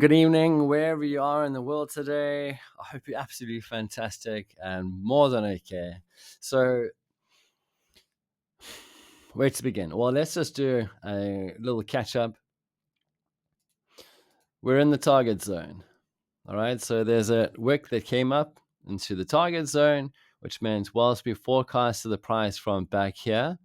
Good evening, wherever you are in the world today. I hope you're absolutely fantastic and more than okay. So, where to begin? Well, let's just do a little catch up. We're in the target zone. All right. So, there's a wick that came up into the target zone, which means whilst we forecasted the price from back here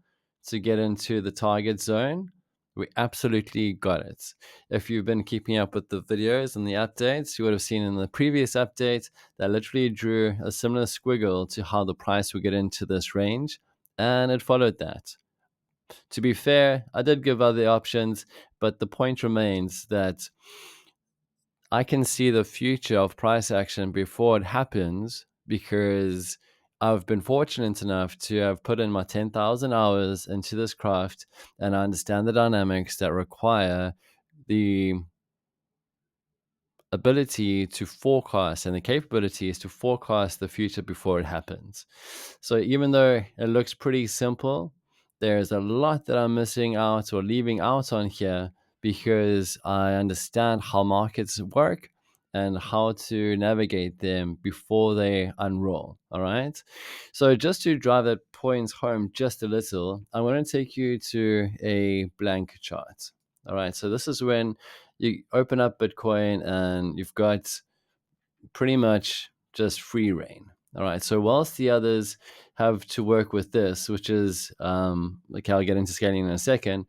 to get into the target zone, we absolutely got it. If you've been keeping up with the videos and the updates, you would have seen in the previous update that I literally drew a similar squiggle to how the price would get into this range, and it followed that. To be fair, I did give other options, but the point remains that I can see the future of price action before it happens because I've been fortunate enough to have put in my 10,000 hours into this craft, and I understand the dynamics that require the ability to forecast and the capabilities to forecast the future before it happens. So even though it looks pretty simple, there's a lot that I'm missing out or leaving out on here because I understand how markets work and how to navigate them before they unroll. All right. So just to drive that point home just a little, I want to take you to a blank chart. All right. So this is when you open up Bitcoin and you've got pretty much just free reign. All right. So whilst the others have to work with this, which is like I'll get into scaling in a second,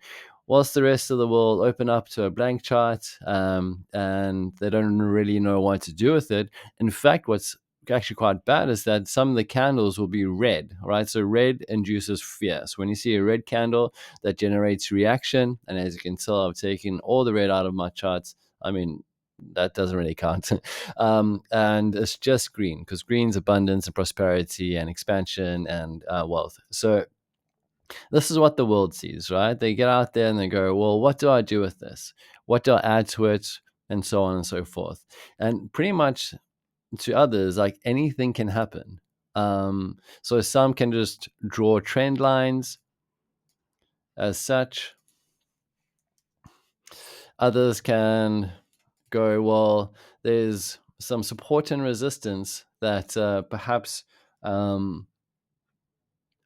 whilst the rest of the world open up to a blank chart and they don't really know what to do with it. In fact, what's actually quite bad is that some of the candles will be red. All right. So red induces fear. So when you see a red candle, that generates reaction. And as you can tell, I've taken all the red out of my charts. I mean, that doesn't really count. And it's just green because green's abundance and prosperity and expansion and wealth. So this is what the world sees, right? They get out there and they go, well, what do I do with this? What do I add to it? And so on and so forth. And pretty much to others, like anything can happen. So some can just draw trend lines as such. Others can go, well, there's some support and resistance that perhaps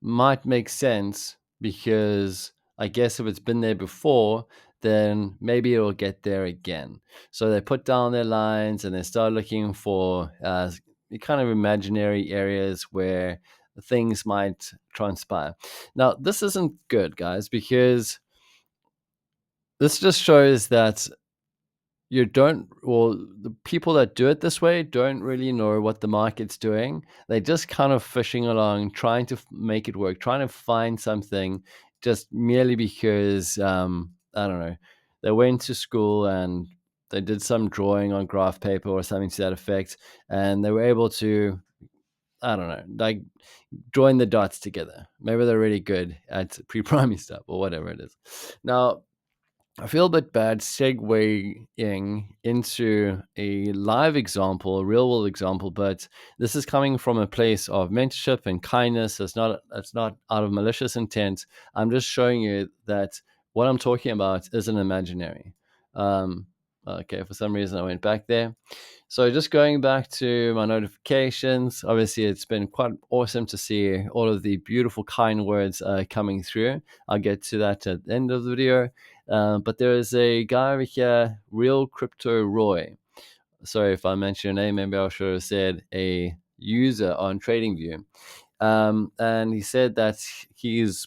might make sense because I guess if it's been there before, then maybe it'll get there again. So they put down their lines and they start looking for kind of imaginary areas where things might transpire. Now, this isn't good, guys, because this just shows that the people that do it this way don't really know what the market's doing. They're just kind of fishing along, trying to make it work, trying to find something just merely because, I don't know, they went to school and they did some drawing on graph paper or something to that effect. And they were able to, I don't know, like join the dots together. Maybe they're really good at pre-primary stuff or whatever it is. Now, I feel a bit bad segueing into a live example, a real world example, but this is coming from a place of mentorship and kindness. It's not out of malicious intent. I'm just showing you that what I'm talking about isn't imaginary. Okay, for some reason I went back there. So just going back to my notifications, obviously it's been quite awesome to see all of the beautiful kind words coming through. I'll get to that at the end of the video. But there is a guy over here, Real Crypto Roy. Sorry if I mentioned your name. Maybe I should have said a user on TradingView. And he said that he's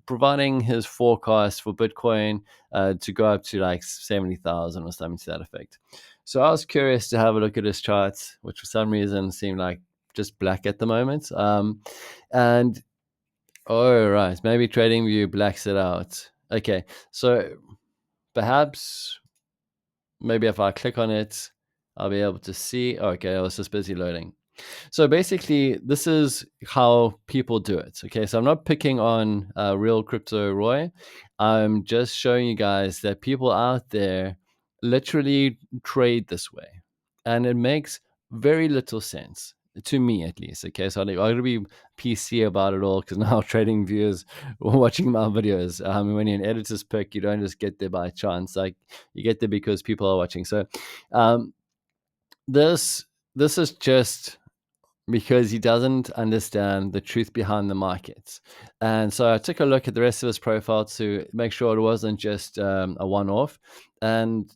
providing his forecast for Bitcoin to go up to like 70,000 or something to that effect. So I was curious to have a look at his charts, which for some reason seemed like just black at the moment. And oh, right, maybe TradingView blacks it out. Okay, so perhaps maybe if I click on it, I'll be able to see. Okay, I was just busy loading. So basically, this is how people do it. Okay, so I'm not picking on Real Crypto Roy. I'm just showing you guys that people out there literally trade this way, and it makes very little sense. to me at least. Okay, so I gotta be PC about it all because now trading viewers watching my videos. When you're an editor's pick, you don't just get there by chance. Like you get there because people are watching. So um, this this is just because he doesn't understand the truth behind the markets. And so I took a look at the rest of his profile to make sure it wasn't just a one off. And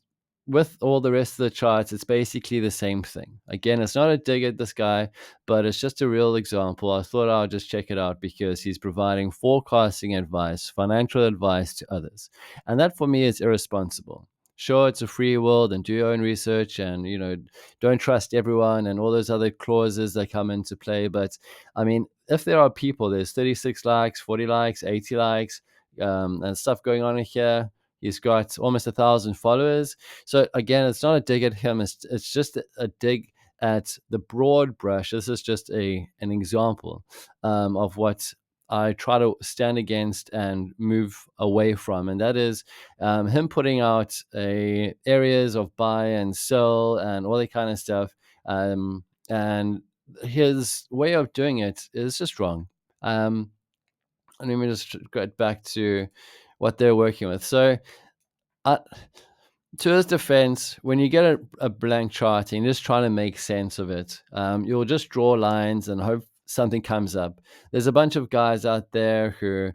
with all the rest of the charts, it's basically the same thing. Again, it's not a dig at this guy, but it's just a real example. I thought I'll just check it out because he's providing forecasting advice, financial advice to others. And that for me is irresponsible. Sure, it's a free world and do your own research and, don't trust everyone and all those other clauses that come into play. But I mean, if there are people, there's 36 likes, 40 likes, 80 likes, and stuff going on in here. He's got almost 1,000 followers. So again, it's not a dig at him. It's just a dig at the broad brush. This is just an example of what I try to stand against and move away from, and that is him putting out areas of buy and sell and all that kind of stuff. And his way of doing it is just wrong. And let me just get back to what they're working with. So, uh, to his defense, when you get a blank chart and you're just trying to make sense of it, you'll just draw lines and hope something comes up. There's a bunch of guys out there who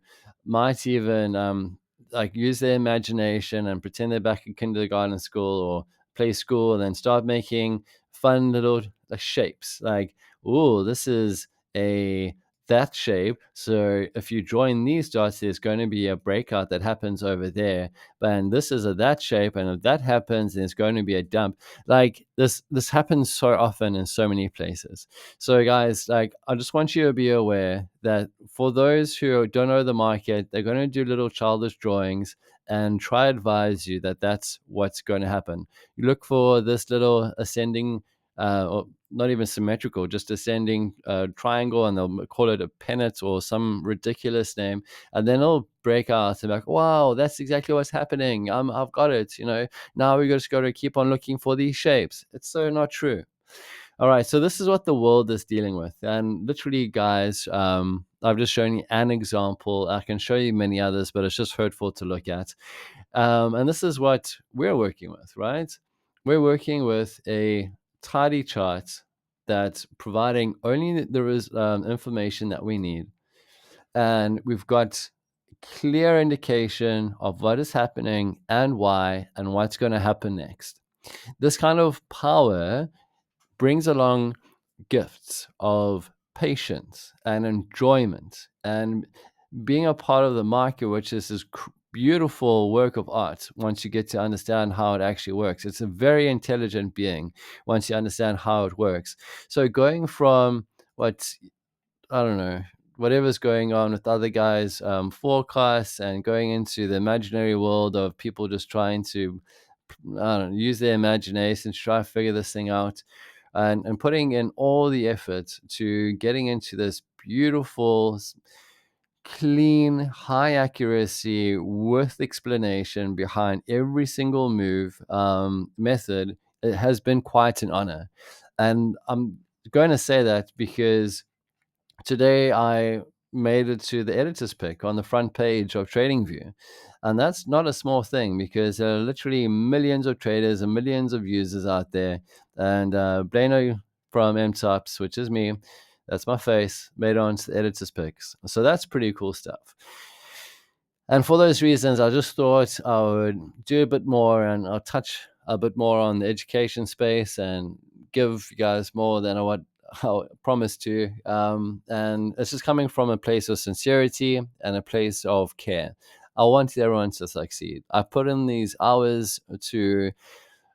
might even like use their imagination and pretend they're back in kindergarten school or play school and then start making fun little shapes. Like, oh, this is a that shape. So if you join these dots, there's going to be a breakout that happens over there, and this is a that shape, and if that happens, there's going to be a dump. Like this happens so often in so many places. So guys, like I just want you to be aware that for those who don't know the market, they're going to do little childish drawings and try to advise you that that's what's going to happen. You look for this little ascending or not even symmetrical, just ascending triangle, and they'll call it a pennant or some ridiculous name, and then it'll break out and be like, wow, that's exactly what's happening. I've got it. Now we just got to keep on looking for these shapes. It's so not true. All right, so this is what the world is dealing with, and literally, guys, I've just shown you an example. I can show you many others, but it's just hurtful to look at. And this is what we're working with, right? We're working with a tidy chart that's providing only the information that we need. And we've got clear indication of what is happening and why and what's going to happen next. This kind of power brings along gifts of patience and enjoyment and being a part of the market, which is this beautiful work of art once you get to understand how it actually works. It's a very intelligent being once you understand how it works. So going from what, I don't know, whatever's going on with other guys' forecasts and going into the imaginary world of people just trying to, I don't know, use their imagination to try to figure this thing out, and putting in all the effort to getting into this beautiful, clean, high accuracy with explanation behind every single move method, it has been quite an honor. And I'm going to say that because today I made it to the editor's pick on the front page of TradingView. And that's not a small thing because there are literally millions of traders and millions of users out there. And Blano from MTOPS, which is me, that's my face, made it onto the editor's picks. So that's pretty cool stuff. And for those reasons, I just thought I would do a bit more and I'll touch a bit more on the education space and give you guys more than what I promised to. And it's just coming from a place of sincerity and a place of care. I want everyone to succeed. I put in these hours to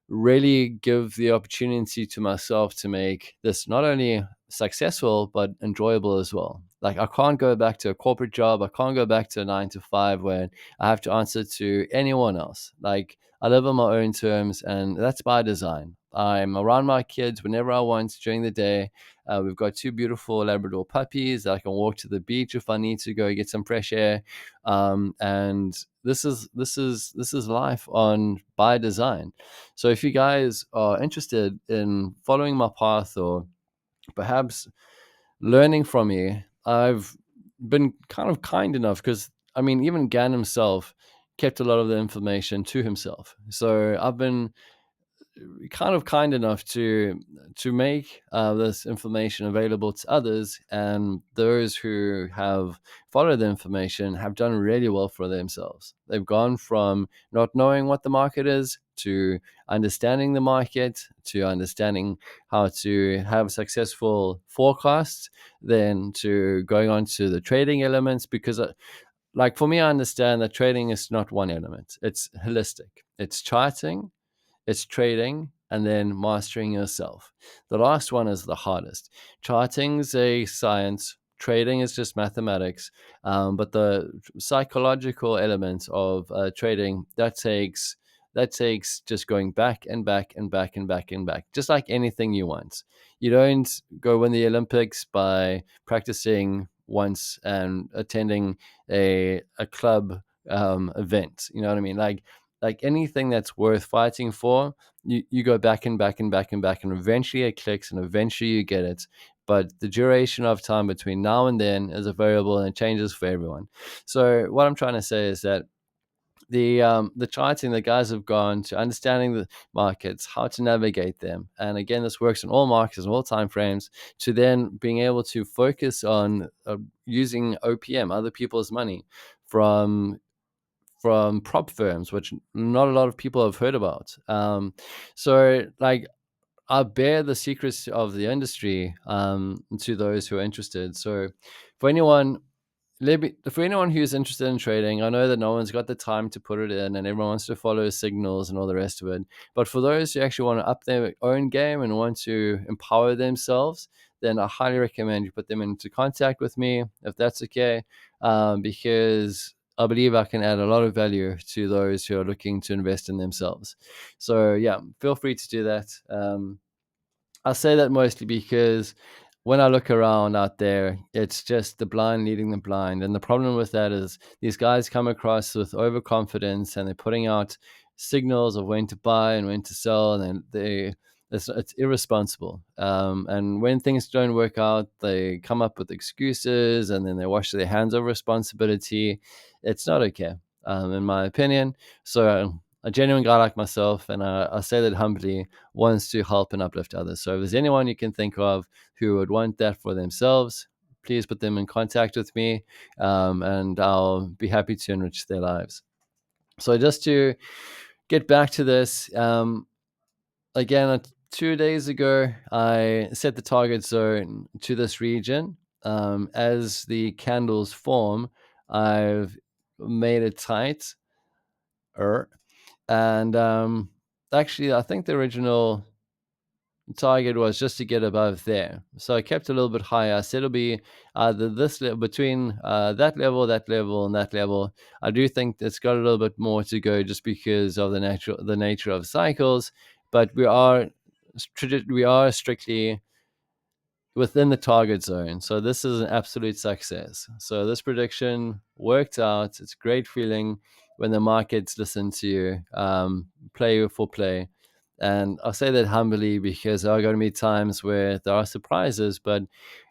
really give the opportunity to myself to make this not only successful but enjoyable as well. Like I can't go back to a corporate job. I can't go back to a 9 to 5 where I have to answer to anyone else. Like I live on my own terms, and that's by design. I'm around my kids whenever I want during the day. We've got 2 beautiful Labrador puppies. I can walk to the beach if I need to go get some fresh air. And this is life on by design. So if you guys are interested in following my path or perhaps learning from you. I've been kind of kind enough because, I mean, even Gann himself kept a lot of the information to himself. So I've been kind of kind enough to make this information available to others, and those who have followed the information have done really well for themselves. They've gone from not knowing what the market is to understanding the market, to understanding how to have successful forecasts, then to going on to the trading elements. Because like for me, I understand that trading is not one element, it's holistic. It's charting, it's trading, and then mastering yourself. The last one is the hardest. Charting's a science, trading is just mathematics. But the psychological element of trading, that takes just going back and back and back and back and back, just like anything you want. You don't go win the Olympics by practicing once and attending a club event. You know what I mean? Like anything that's worth fighting for, you go back and back and back and back, and eventually it clicks, and eventually you get it. But the duration of time between now and then is a variable, and it changes for everyone. So what I'm trying to say is that the charting, the guys have gone to understanding the markets, how to navigate them, and again, this works in all markets and all time frames, to then being able to focus on using OPM, other people's money, from prop firms, which not a lot of people have heard about. So, like, I bear the secrets of the industry to those who are interested. So, for anyone for anyone who's interested in trading, I know that no one's got the time to put it in, and everyone wants to follow signals and all the rest of it. But for those who actually want to up their own game and want to empower themselves, then I highly recommend you put them into contact with me, if that's okay, because I believe I can add a lot of value to those who are looking to invest in themselves. So yeah, feel free to do that. I say that mostly because when I look around out there, it's just the blind leading the blind. And the problem with that is these guys come across with overconfidence, and they're putting out signals of when to buy and when to sell, and then it's irresponsible. And when things don't work out, they come up with excuses, and then they wash their hands of responsibility. It's not okay, in my opinion. So a genuine guy like myself, and I say that humbly, wants to help and uplift others. So if there's anyone you can think of who would want that for themselves, please put them in contact with me, and I'll be happy to enrich their lives. So just to get back to this, again, 2 days ago, I set the target zone to this region. As the candles form, I've made it tight. And actually, I think the original target was just to get above there. So I kept a little bit higher. I said it'll be either between that level, and that level. I do think it's got a little bit more to go, just because of the nature of cycles. But we are strictly within the target zone. So this is an absolute success. So this prediction worked out. It's a great feeling when the markets listen to you, play for play. And I'll say that humbly, because there are going to be times where there are surprises, but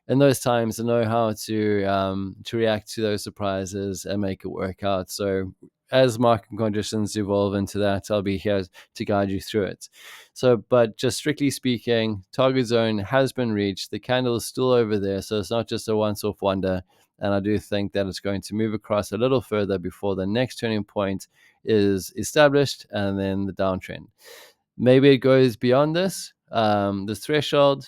in those times, I know how to react to those surprises and make it work out. So as market conditions evolve into that, I'll be here to guide you through it. So, but just strictly speaking, target zone has been reached. The candle is still over there, so it's not just a once-off wonder. And I do think that it's going to move across a little further before the next turning point is established, and then the downtrend. Maybe it goes beyond this threshold.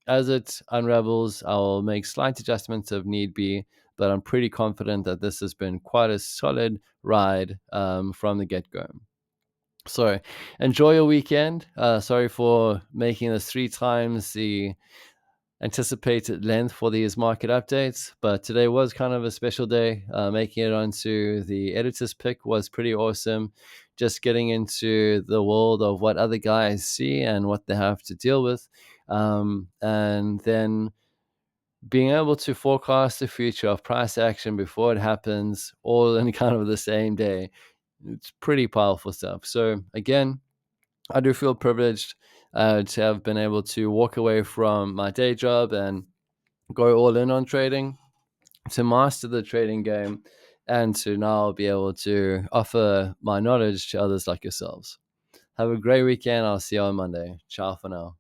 As it unravels, I'll make slight adjustments if need be, but I'm pretty confident that this has been quite a solid ride from the get-go. So enjoy your weekend. Sorry for making this 3 times the anticipated length for these market updates, but today was kind of a special day. Making it onto the editor's pick was pretty awesome. Just getting into the world of what other guys see and what they have to deal with, and then being able to forecast the future of price action before it happens, all in kind of the same day. It's pretty powerful stuff. So again, I do feel privileged. to have been able to walk away from my day job and go all in on trading, to master the trading game, and to now be able to offer my knowledge to others like yourselves. Have a great weekend. I'll see you on Monday. Ciao for now.